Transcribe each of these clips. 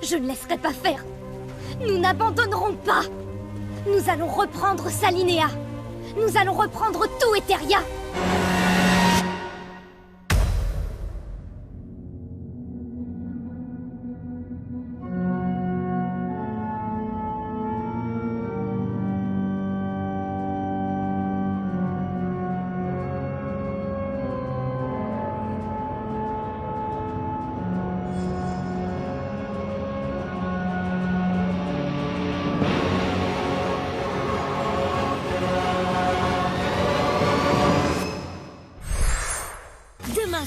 Je ne laisserai pas faire. Nous n'abandonnerons pas. Nous allons reprendre Salinéa. Nous allons reprendre tout Eteria.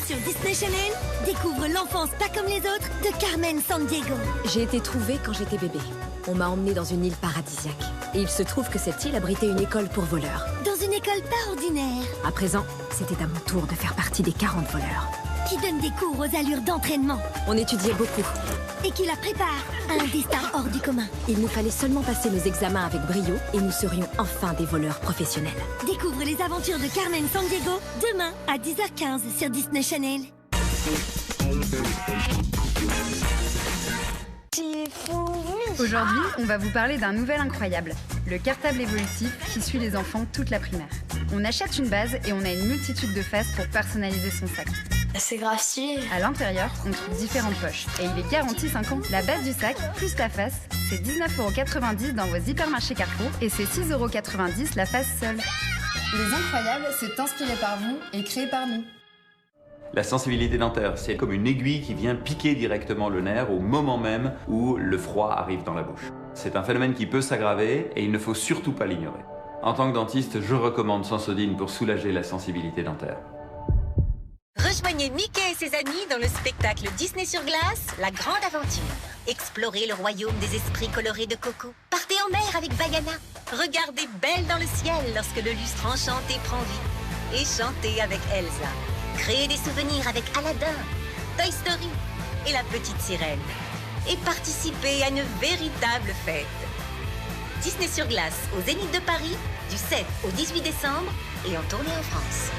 Sur Disney Channel, découvre l'enfance pas comme les autres de Carmen Sandiego. J'ai été trouvée quand j'étais bébé. On m'a emmenée dans une île paradisiaque. Et il se trouve que cette île abritait une école pour voleurs. Dans une école pas ordinaire. À présent, c'était à mon tour de faire partie des 40 voleurs. Qui donne des cours aux allures d'entraînement. On étudiait beaucoup. Et qui la prépare à un destin hors du commun. Il nous fallait seulement passer nos examens avec brio et nous serions enfin des voleurs professionnels. Découvre les aventures de Carmen Sandiego demain à 10h15 sur Disney Channel. Aujourd'hui, on va vous parler d'un nouvel incroyable, le cartable évolutif qui suit les enfants toute la primaire. On achète une base et on a une multitude de faces pour personnaliser son sac. C'est grave stylé. À l'intérieur, on trouve différentes poches et il est garanti 5 ans. La base du sac, plus la face, c'est 19,90 € dans vos hypermarchés Carrefour et c'est 6,90 € la face seule. Les Incroyables, c'est inspiré par vous et créé par nous. La sensibilité dentaire, c'est comme une aiguille qui vient piquer directement le nerf au moment même où le froid arrive dans la bouche. C'est un phénomène qui peut s'aggraver et il ne faut surtout pas l'ignorer. En tant que dentiste, je recommande Sensodyne pour soulager la sensibilité dentaire. Rejoignez Mickey et ses amis dans le spectacle Disney sur glace, La Grande Aventure. Explorez le royaume des esprits colorés de Coco. Partez en mer avec Bayana. Regardez Belle dans le ciel lorsque le lustre enchanté prend vie. Et chantez avec Elsa. Créez des souvenirs avec Aladdin, Toy Story et la petite sirène. Et participez à une véritable fête. Disney sur glace au Zénith de Paris du 7 au 18 décembre et en tournée en France.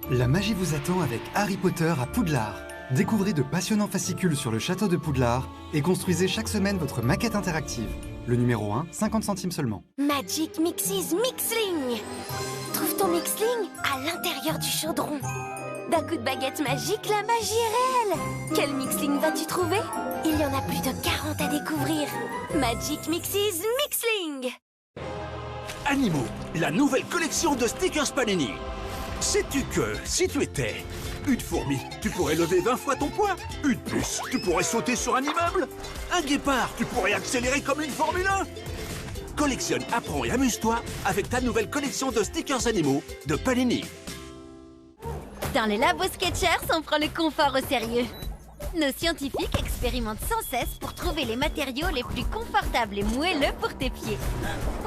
La magie vous attend avec Harry Potter à Poudlard. Découvrez de passionnants fascicules sur le château de Poudlard et construisez chaque semaine votre maquette interactive. Le numéro 1, 50 centimes seulement. Magic Mixes Mixling. Trouve ton Mixling à l'intérieur du chaudron. D'un coup de baguette magique, la magie est réelle. Quel Mixling vas-tu trouver? Il y en a plus de 40 à découvrir. Magic Mixes Mixling. Animaux, la nouvelle collection de stickers Panini. Sais-tu que, si tu étais une fourmi, tu pourrais lever 20 fois ton poids? Une puce, tu pourrais sauter sur un immeuble? Un guépard, tu pourrais accélérer comme une Formule 1? Collectionne, apprends et amuse-toi avec ta nouvelle collection de stickers animaux de Panini. Dans les labos Skechers, on prend le confort au sérieux. Nos scientifiques expérimentent sans cesse pour trouver les matériaux les plus confortables et moelleux pour tes pieds.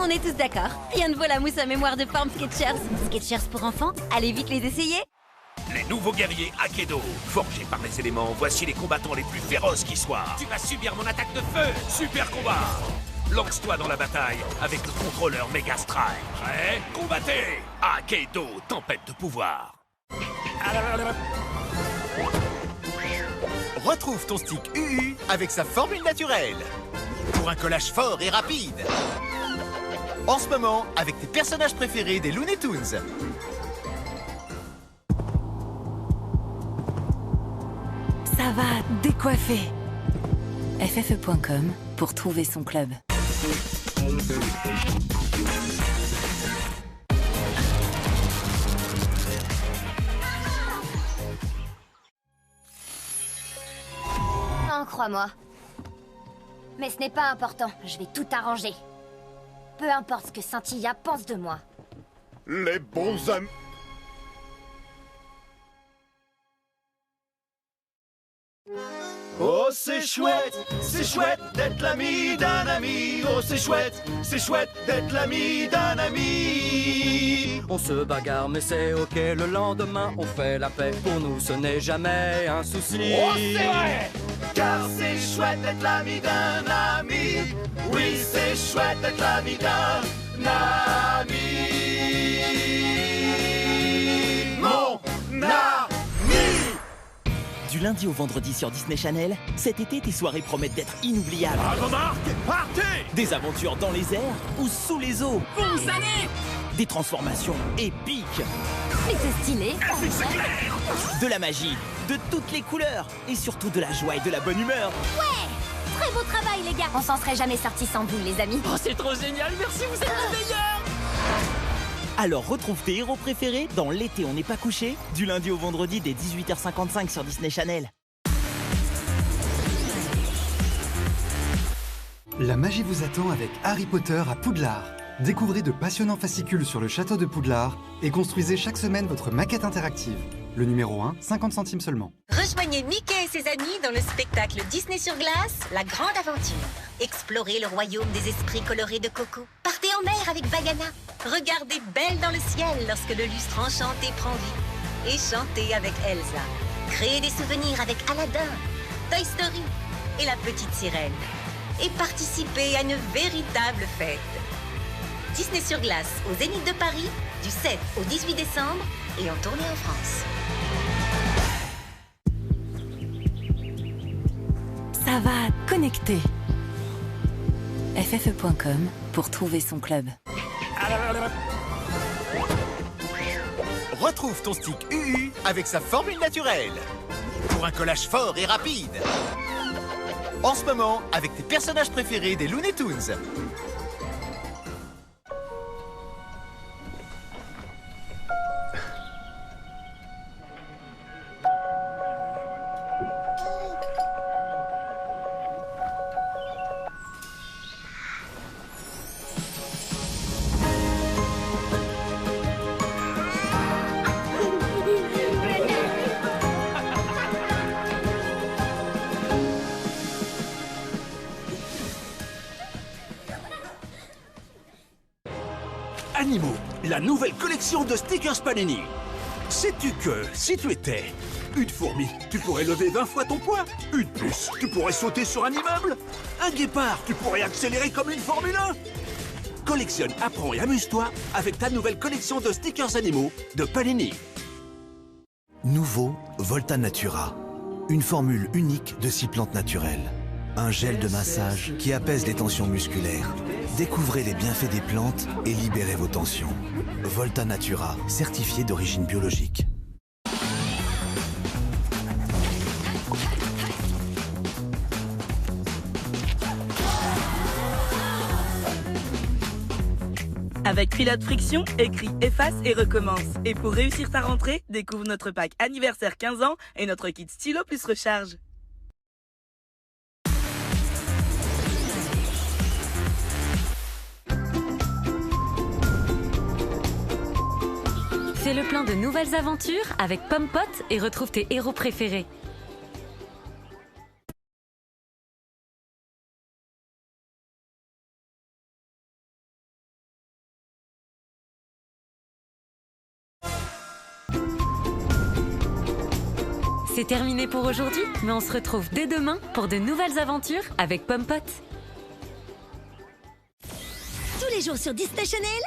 On est tous d'accord, rien ne vaut la mousse à mémoire de forme Skechers. Skechers pour enfants, allez vite les essayer. Les nouveaux guerriers Akedo, forgés par les éléments, voici les combattants les plus féroces qui soient. Tu vas subir mon attaque de feu. Super combat. Lance-toi dans la bataille avec le contrôleur Mega Strike. Prêt? Combattez! Akedo, tempête de pouvoir. Retrouve ton stick UU avec sa formule naturelle. Pour un collage fort et rapide. En ce moment, avec tes personnages préférés des Looney Tunes. Ça va décoiffer. FFE.com pour trouver son club. Non, crois-moi. Mais ce n'est pas important, je vais tout arranger. Peu importe ce que Scintilla pense de moi. Les bons amis... Oh, c'est chouette d'être l'ami d'un ami. Oh, c'est chouette d'être l'ami d'un ami. On se bagarre mais c'est ok, le lendemain on fait la paix. Pour nous ce n'est jamais un souci. Oh, c'est vrai, car c'est chouette d'être l'ami d'un ami. Oui, c'est chouette d'être l'ami d'un ami. Mon ami. Du lundi au vendredi sur Disney Channel, cet été, tes soirées promettent d'être inoubliables. Bravo Marc, partez! Des aventures dans les airs ou sous les eaux. Vous allez! Des transformations épiques. Mais c'est stylé. De la magie, de toutes les couleurs. Et surtout de la joie et de la bonne humeur. Ouais! Très beau travail, les gars. On s'en serait jamais sortis sans vous, les amis. Oh, c'est trop génial, merci, vous êtes les meilleurs! Alors retrouve tes héros préférés dans L'été on n'est pas couché, du lundi au vendredi dès 18h55 sur Disney Channel. La magie vous attend avec Harry Potter à Poudlard. Découvrez de passionnants fascicules sur le château de Poudlard et construisez chaque semaine votre maquette interactive. Le numéro 1, 50 centimes seulement. Rejoignez Mickey et ses amis dans le spectacle Disney sur glace, La Grande Aventure. Explorez le royaume des esprits colorés de Coco. Partez en mer avec Bayana. Regardez Belle dans le ciel lorsque le lustre enchanté prend vie. Et chantez avec Elsa. Créez des souvenirs avec Aladdin, Toy Story et la petite sirène. Et participez à une véritable fête. Disney sur glace au Zénith de Paris du 7 au 18 décembre et en tournée en France. Ça va connecter. FFE.com pour trouver son club. Retrouve ton stick UU avec sa formule naturelle. Pour un collage fort et rapide. En ce moment, avec tes personnages préférés des Looney Tunes. Animaux, la nouvelle collection de stickers Panini. Sais-tu que, si tu étais une fourmi, tu pourrais lever 20 fois ton poids? Une puce, tu pourrais sauter sur un immeuble? Un guépard, tu pourrais accélérer comme une Formule 1? Collectionne, apprends et amuse-toi avec ta nouvelle collection de stickers animaux de Panini. Nouveau Volta Natura. Une formule unique de 6 plantes naturelles. Un gel de massage qui apaise les tensions musculaires. Découvrez les bienfaits des plantes et libérez vos tensions. Volta Natura, certifié d'origine biologique. Avec Pilote Friction, écris, efface et recommence. Et pour réussir ta rentrée, découvre notre pack anniversaire 15 ans et notre kit stylo plus recharge. Fais le plein de nouvelles aventures avec Pompot et retrouve tes héros préférés. C'est terminé pour aujourd'hui, mais on se retrouve dès demain pour de nouvelles aventures avec Pompot. Tous les jours sur Disney Channel.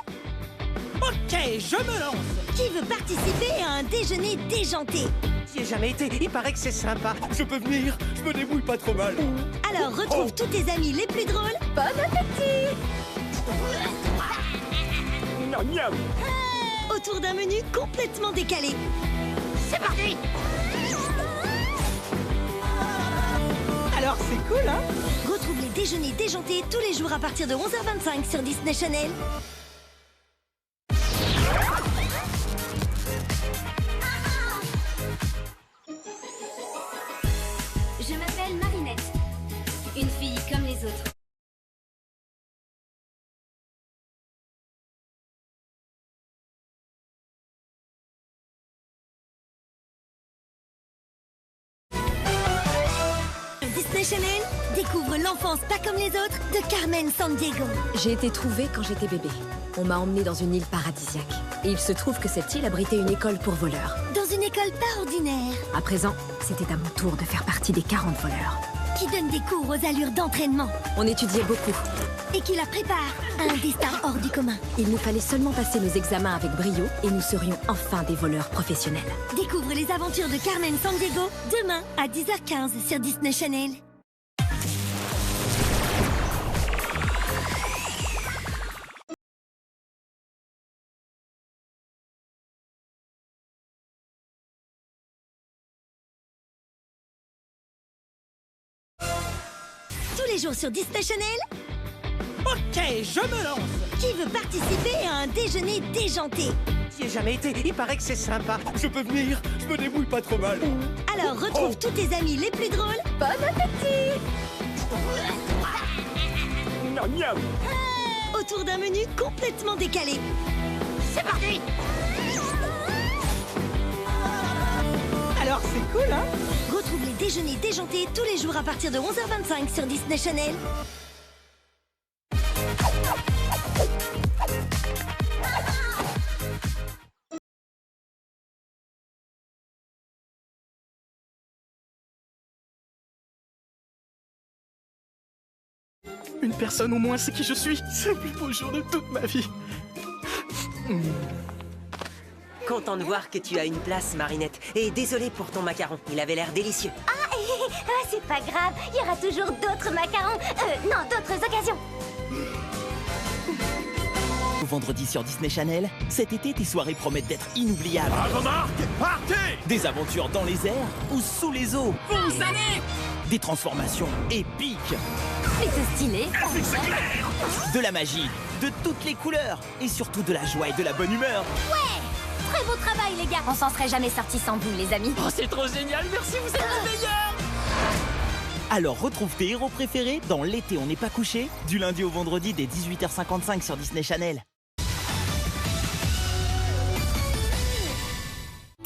Ok, je me lance. Qui veut participer à un déjeuner déjanté? J'y ai jamais été, il paraît que c'est sympa. Je peux venir, je me débrouille pas trop mal. Alors retrouve tous tes amis les plus drôles. Bon appétit! Miam, miam. Autour d'un menu complètement décalé. C'est parti! Alors c'est cool, hein? Retrouve les déjeuners déjantés tous les jours à partir de 11h25 sur Disney Channel. Je m'appelle Marinette, une fille comme les autres. Disney Channel, découvre l'enfance pas comme les autres de Carmen Sandiego. J'ai été trouvée quand j'étais bébé. On m'a emmenée dans une île paradisiaque. Et il se trouve que cette île abritait une école pour voleurs. Dans une école pas ordinaire. À présent, c'était à mon tour de faire partie des 40 voleurs. Qui donne des cours aux allures d'entraînement. On étudiait beaucoup. et qui la prépare à un destin hors du commun. Il nous fallait seulement passer nos examens avec brio et nous serions enfin des voleurs professionnels. Découvre les aventures de Carmen Sandiego demain à 10h15 sur Disney Channel. Tous les jours sur Disney Channel. Ok, je me lance. Qui veut participer à un déjeuner déjanté? J'y ai jamais été, il paraît que c'est sympa. Je peux venir, je me débrouille pas trop mal. Alors retrouve tous tes amis les plus drôles. Bon appétit! Miam, miam. Autour d'un menu complètement décalé. C'est parti! Alors c'est cool, hein? Retrouve les déjeuners déjantés tous les jours à partir de 11h25 sur Disney Channel. Une personne au moins sait qui je suis. C'est le plus beau jour de toute ma vie. Content de voir que tu as une place, Marinette. Et désolé pour ton macaron, il avait l'air délicieux. C'est pas grave, il y aura toujours d'autres macarons. Non, d'autres occasions. Vendredi sur Disney Channel, cet été, tes soirées promettent d'être inoubliables. À vos marques, partez! Des aventures dans les airs ou sous les eaux. Vous allez! Des transformations épiques. Mais c'est stylé. De la magie, de toutes les couleurs. Et surtout de la joie et de la bonne humeur. Ouais! Très beau travail, les gars. On s'en serait jamais sortis sans vous, les amis. Oh, c'est trop génial, merci, vous êtes les meilleurs! Alors retrouve tes héros préférés dans L'été on n'est pas couché, du lundi au vendredi dès 18h55 sur Disney Channel.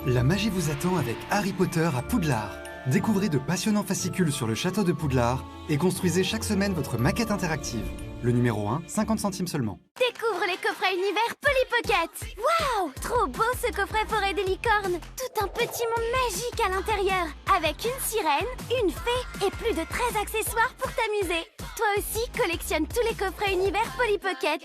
La magie vous attend avec Harry Potter à Poudlard. Découvrez de passionnants fascicules sur le château de Poudlard et construisez chaque semaine votre maquette interactive. Le numéro 1, 50 centimes seulement. Découvre les coffrets univers Polly Pocket. Waouh! Trop beau ce coffret forêt des licornes. Tout un petit monde magique à l'intérieur. Avec une sirène, une fée et plus de 13 accessoires pour t'amuser. Toi aussi, collectionne tous les coffrets univers Polly Pocket.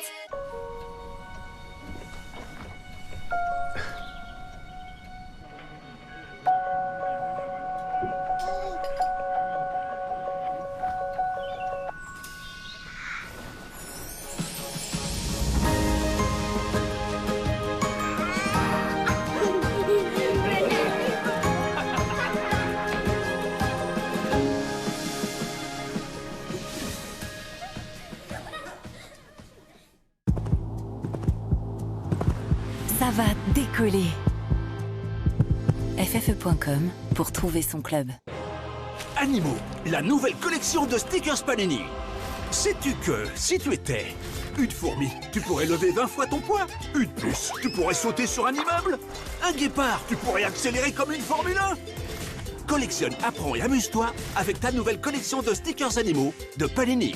Ça va décoller. FFE.com pour trouver son club. Animaux, la nouvelle collection de stickers Panini. Sais-tu que, si tu étais une fourmi, tu pourrais lever 20 fois ton poids? Une puce, tu pourrais sauter sur un immeuble? Un guépard, tu pourrais accélérer comme une Formule 1? Collectionne, apprends et amuse-toi avec ta nouvelle collection de stickers animaux de Panini.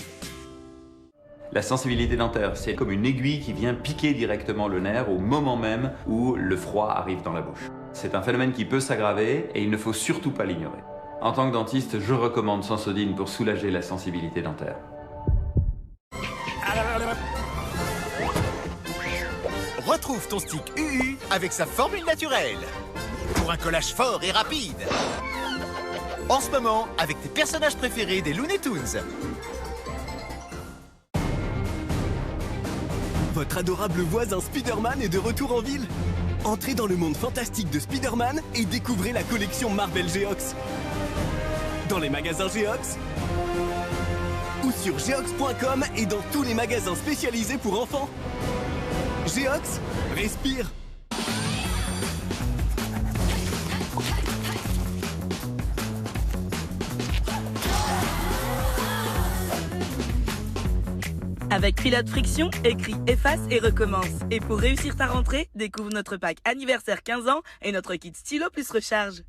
La sensibilité dentaire, c'est comme une aiguille qui vient piquer directement le nerf au moment même où le froid arrive dans la bouche. C'est un phénomène qui peut s'aggraver et il ne faut surtout pas l'ignorer. En tant que dentiste, je recommande Sensodyne pour soulager la sensibilité dentaire. Retrouve ton stick UU avec sa formule naturelle. Pour un collage fort et rapide. En ce moment, avec tes personnages préférés des Looney Tunes. Votre adorable voisin Spider-Man est de retour en ville. Entrez dans le monde fantastique de Spider-Man et découvrez la collection Marvel Geox. Dans les magasins Geox ou sur geox.com et dans tous les magasins spécialisés pour enfants. Geox, respire. Avec Culotte Friction, écris, efface et recommence. Et pour réussir ta rentrée, découvre notre pack anniversaire 15 ans et notre kit stylo plus recharge.